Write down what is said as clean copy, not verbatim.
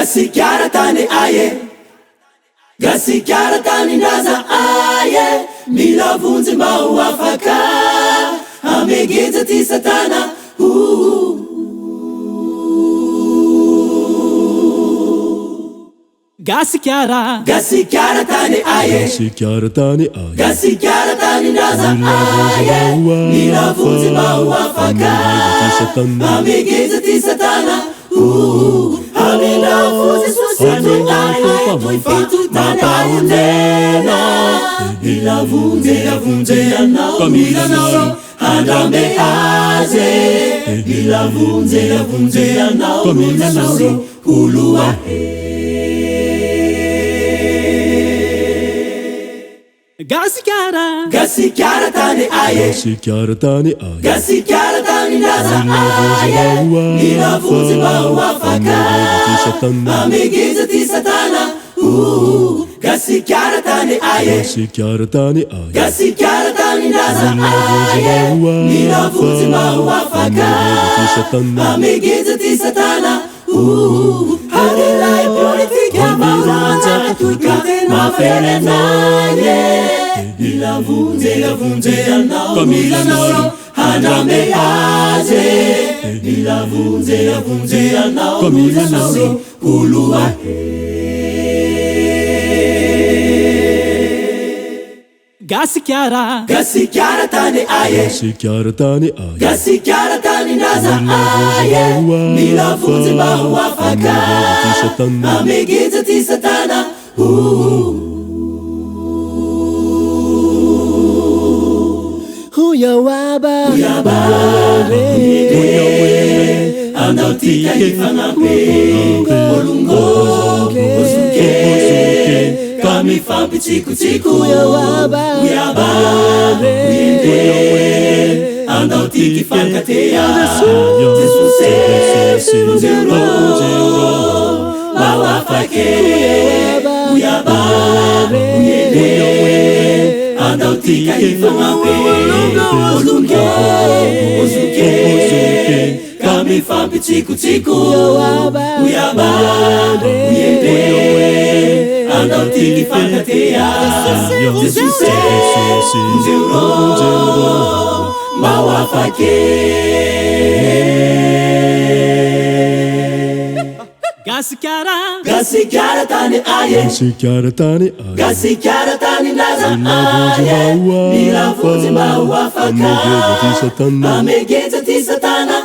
Gasikara tany aye, gasikara tany ndaza aye, mila vonjy mba ho afaka amegeja ty satana. Gasikara, gasikara tany aye, gasikara tany aye, gasikara tany ndaza aye, mila vonjy mba ho afaka amegeja ty satana. Amina fuzi susitu aye, fitu tany aundena, ila vunje anao kamila nao handambe aze, ila vunje anao kamila nao hulua. gasikara, gasikara tany aye, gasikara tany aye, gasikara tany ndaza aye, ila vunje mba ho afaka amegeja ty satana. Gasikara tany aye, gasikara tany aye, gasikara tany ndaza aye, mila vonjy mba ho afaka amegeja ty satana. Hadilay politika mauranja tuika maferenanye, ila vunje anao kamila nao handambe aze, ila vunje anao kamila nao hulua. gasikara, gasikara tany aye, gasikara tany aye, gasikara tany ndaza aye, mila vonjy mba ho afaka amegeja ty satana. Huyawaba, andao tika hifanape, olongo ozuke, kami fampitsikotsiko. Huyawaba, andao tika hifankatea, Jesuse unjero mawafake. Huyawaba, andao tika hifanape, olongo ozuke, kami fampitsikotsiko. Huyawaba, andao tika hifankatea, Jesuse unjero mawafake. gasikara, gasikara tany aye, gasikara tany aye, gasikara tany ndaza aye, mila vonjy mba ho afaka amegeja ty satana.